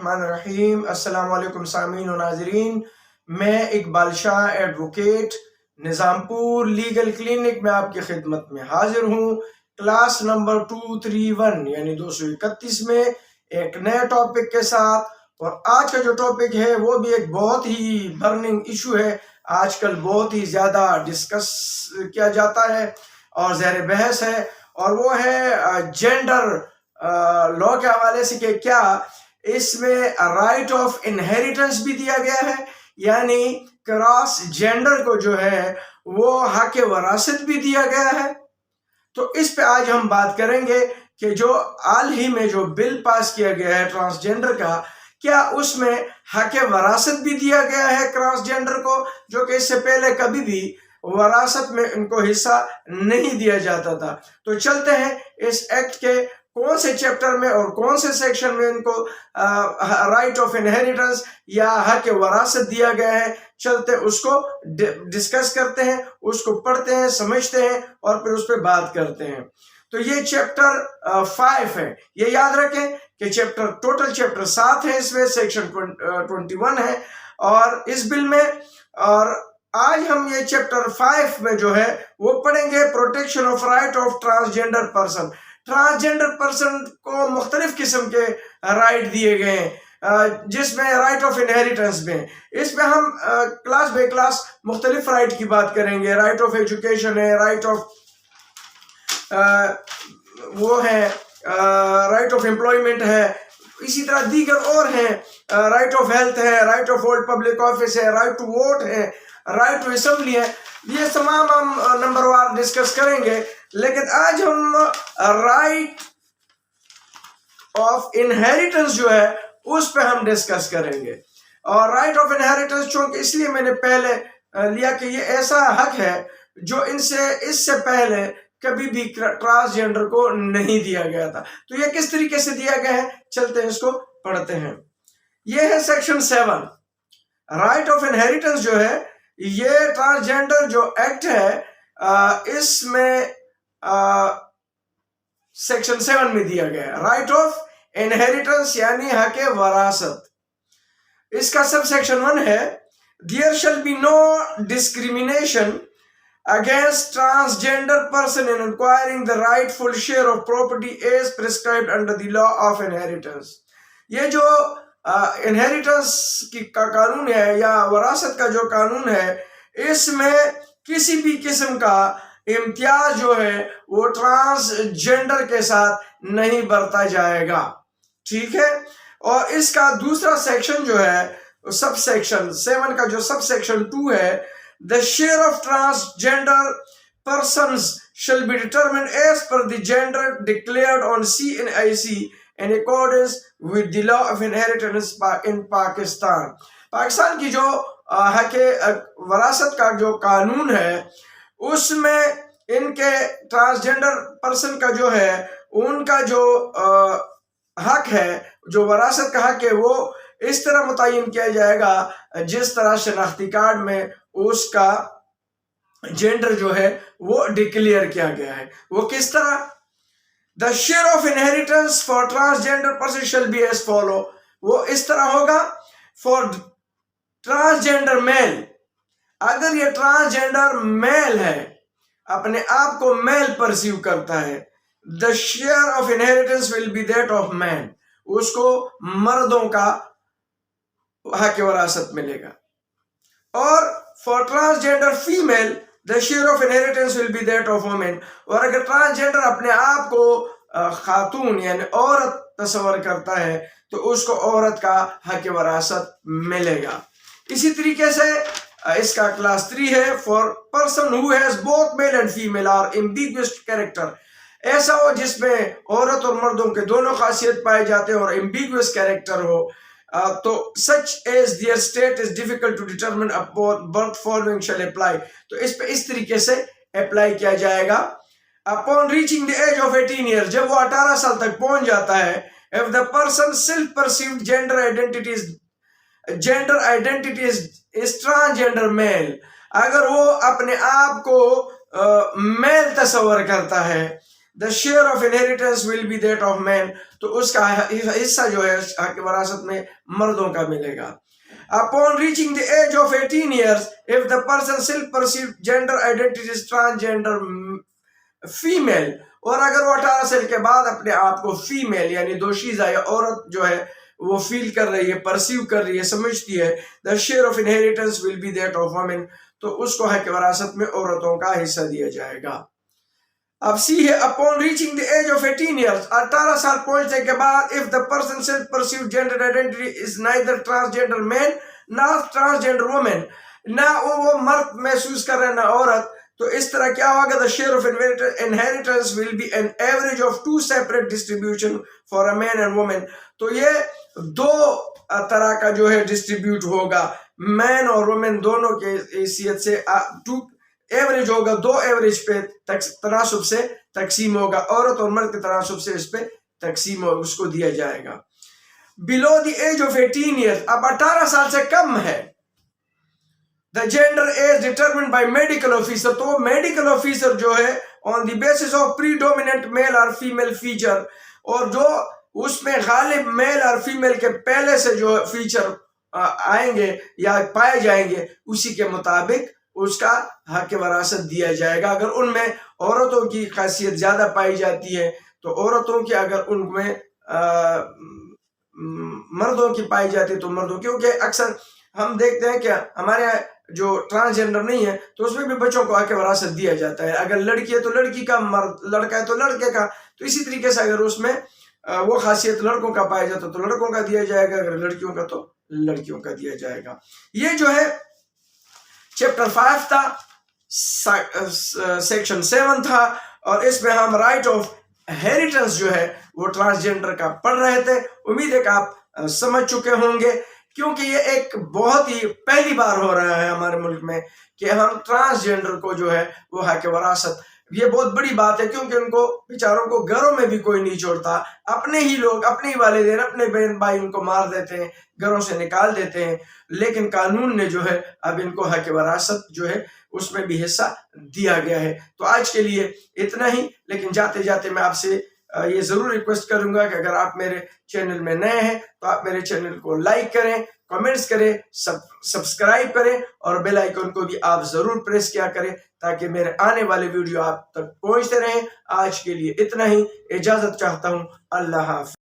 बिस्मिल्लाहिर्रहमानिर्रहीम। अस्सलाम वालेकुम सामीन और नाज़रीन। मैं Iqbal Shah advocate Nizampur legal clinic में आपकी खिदमत में हाजिर हूँ। क्लास नंबर 231 यानी 231 में एक नए टॉपिक के साथ। और आज का जो टॉपिक है वो भी एक बहुत ही बर्निंग इशू है, आजकल बहुत ही ज़्यादा डिस्कस किया जाता है और ज़ेर बहस है, और वो है जेंडर लॉ के हवाले से कि क्या इसमें राइट ऑफ इनहेरिटेंस भी दिया गया है, यानी क्रॉस जेंडर को जो है वो हक वरासत भी दिया गया है। तो इस पे आज हम बात करेंगे कि जो हाल ही में जो बिल पास किया गया है ट्रांसजेंडर का, क्या उसमें हक वरासत भी दिया गया है क्रॉस जेंडर को, जो कि इससे पहले कभी भी वरासत में इनको हिस्सा नहीं दिया जाता था। तो चलते हैं इस एक्ट के कौन से चैप्टर में और कौन से सेक्शन में इनको राइट ऑफ इनहेरिटेंस या हक वरासत दिया गया है, चलते उसको डिस्कस करते हैं, उसको पढ़ते हैं, समझते हैं और फिर उस पर बात करते हैं। तो ये चैप्टर 5 है, ये याद रखें कि टोटल चैप्टर 7 है, इसमें सेक्शन 21 है और इस बिल में। और आज हम ये चैप्टर 5 में जो है वो पढ़ेंगे protection of right of transgender person. Transgender person को मुख्तलिफ किस्म के राइट दिए गए हैं, जिसमें राइट ऑफ इनहेरिटेंस में इसमें हम क्लास बाय क्लास मुख्तलिफ राइट की बात करेंगे। राइट ऑफ एजुकेशन है, राइट ऑफ वो है राइट ऑफ एम्प्लॉयमेंट है, इसी तरह दीगर और हैं, राइट ऑफ हेल्थ है, right of hold public office है, राइट टू वोट है, राइट टू असेंबली है। ये तमाम हम नंबरवार डिस्कस करेंगे, लेकिन आज हम राइट ऑफ इनहेरिटेंस जो है उस पे हम डिस्कस करेंगे। और राइट ऑफ इनहेरिटेंस चूंकि इसलिए मैंने पहले लिया कि ये ऐसा हक है जो इससे पहले कभी भी ट्रांसजेंडर को नहीं दिया गया था। तो ये किस तरीके से दिया गया है, चलते हैं इसको पढ़ते हैं। ये है सेक्शन 7। राइट ऑफ इनहेरिटेंस जो है ये ट्रांसजेंडर जो एक्ट है इसमें सेक्शन 7 में दिया गया है राइट ऑफ इनहेरिटेंस यानी हक वरासत। इसका सब सेक्शन 1 है, there shall be no discrimination against transgender person in acquiring the rightful share of property as prescribed under the law of inheritance। ये जो इनहेरिटेंस का कानून है या वरासत का जो कानून है, इसमें किसी भी किस्म का इम्तियाज जो है वो ट्रांसजेंडर के साथ नहीं बरता जाएगा, ठीक है। और इसका दूसरा सेक्शन जो है सब सेक्शन 7 का जो सब सेक्शन 2 है, the share of transgender persons shall be determined as per the gender declared on CNIC in accordance with the law of inheritance in Pakistan। Pakistan की जो हक वरासत का जो कानून है उसमें इनके ट्रांसजेंडर पर्सन का जो है उनका जो हक है, जो वरासत का हक है, वो इस तरह मुतय्यन किया जाएगा जिस तरह शनाख्ती कार्ड में उसका जेंडर जो है वो डिक्लेयर किया गया है। वो किस तरह, the share of inheritance for transgender person shall be as follow. वो इस तरह होगा, फॉर ट्रांसजेंडर मेल, अगर ये ट्रांसजेंडर मेल है, अपने आप को मेल परसीव करता है, the share of inheritance will be that of man, उसको मर्दों का हक वरासत मिलेगा। और for transgender female the share of inheritance will be that of women. और अगर ट्रांसजेंडर अपने आप को खातून यानी औरत तस्वर करता है तो उसको औरत का हक वरासत मिलेगा। इसी तरीके से इसका क्लास 3 है, for person who has both male and female or ambiguous character, ऐसा हो जिसमें औरत और मर्दों के दोनों खासियत पाए जाते हैं और एम्बिगुअस कैरेक्टर हो, तो such as their state is difficult to determine upon birth following shall apply। तो इस पे इस तरीके से अप्लाई किया जाएगा। upon reaching the age of 18 years, जब वो 18 साल तक पहुंच जाता है, if the person self perceived gender identity is transgender male, अगर वो अपने आप को मेल तस्वर करता है, the share of inheritance will be that of man, तो उसका हिस्सा जो है हक वरासत में मर्दों का मिलेगा। Upon reaching the age of 18 years, if the person still perceive gender identity is transgender female, और अगर वो 18 साल के बाद अपने आप को फीमेल यानी दोशीज़ा या औरत जो है वो फील कर रही है, परसीव कर रही है, समझती है, the share of inheritance will be that of women, तो उसको हक वरासत में औरतों का हिस्सा दिया जाएगा। अब सी है, upon reaching the age of 18 years, 18 साल पहुंचने के बाद, if the person self perceive gender identity is neither transgender man ना ट्रांसजेंडर वुमेन, ना वो मर्द महसूस कर रहे हैं ना औरत, तो इस तरह क्या होगा, the share of inheritance will be an average of 2 separate distribution for a man and women, तो ये 2 तरह का जो है डिस्ट्रीब्यूट होगा, मैन और वुमेन दोनों के हैसियत से 2 एवरेज होगा, 2 एवरेज पे तनासुब से तकसीम होगा, औरत और मर्द के तनासुब से इस पे तकसीम होगा, उसको दिया जाएगा। Below the age of 18 years, अब 18 साल से कम है, the gender as determined by medical officer, तो मेडिकल ऑफिसर जो है on the basis of predominant male और फीमेल फीचर, और जो उसमें गालिब मेल और फीमेल के पहले से जो फीचर आएंगे या पाए जाएंगे, उसी के मुताबिक उसका हक वरासत दिया जाएगा। अगर उनमें औरतों की खासियत ज्यादा पाई जाती है तो औरतों की, अगर उनमें मर्दों की पाई जाती है तो मर्दों, क्योंकि अक्सर हम देखते हैं क्या हमारे यहाँ जो ट्रांसजेंडर नहीं है तो उसमें भी बच्चों को हक वरासत दिया जाता है, अगर लड़की है तो लड़की का, मर्द लड़का है तो लड़के का, तो इसी तरीके से अगर उसमें वो खासियत लड़कों का पाया जाता तो लड़कों का दिया जाएगा, अगर लड़कियों का तो लड़कियों का दिया जाएगा। ये जो है चैप्टर 5 था, सेक्शन 7 था, और इसमें हम राइट ऑफ हेरिटेंस जो है वो ट्रांसजेंडर का पढ़ रहे थे। उम्मीद है कि आप समझ चुके होंगे, क्योंकि ये एक बहुत ही पहली बार हो रहा है हमारे मुल्क में कि हम ट्रांसजेंडर को जो है वो हक वरासत, ये बहुत बड़ी बात है, क्योंकि उनको बेचारों को घरों में भी कोई नहीं छोड़ता, अपने ही लोग, अपने ही वालिदैन, अपने बहन भाई उनको मार देते हैं, घरों से निकाल देते हैं, लेकिन कानून ने जो है अब इनको हक वरासत जो है उसमें भी हिस्सा दिया गया है। तो आज के लिए इतना ही, लेकिन जाते जाते मैं आपसे ये जरूर रिक्वेस्ट करूंगा कि अगर आप मेरे चैनल में नए हैं तो आप मेरे चैनल को लाइक करें, कमेंट्स करें, सब्सक्राइब करें, और बेल आइकन को भी आप जरूर प्रेस किया करें ताकि मेरे आने वाले वीडियो आप तक पहुंचते रहें। आज के लिए इतना ही, इजाजत चाहता हूं, अल्लाह हाफ़िज़।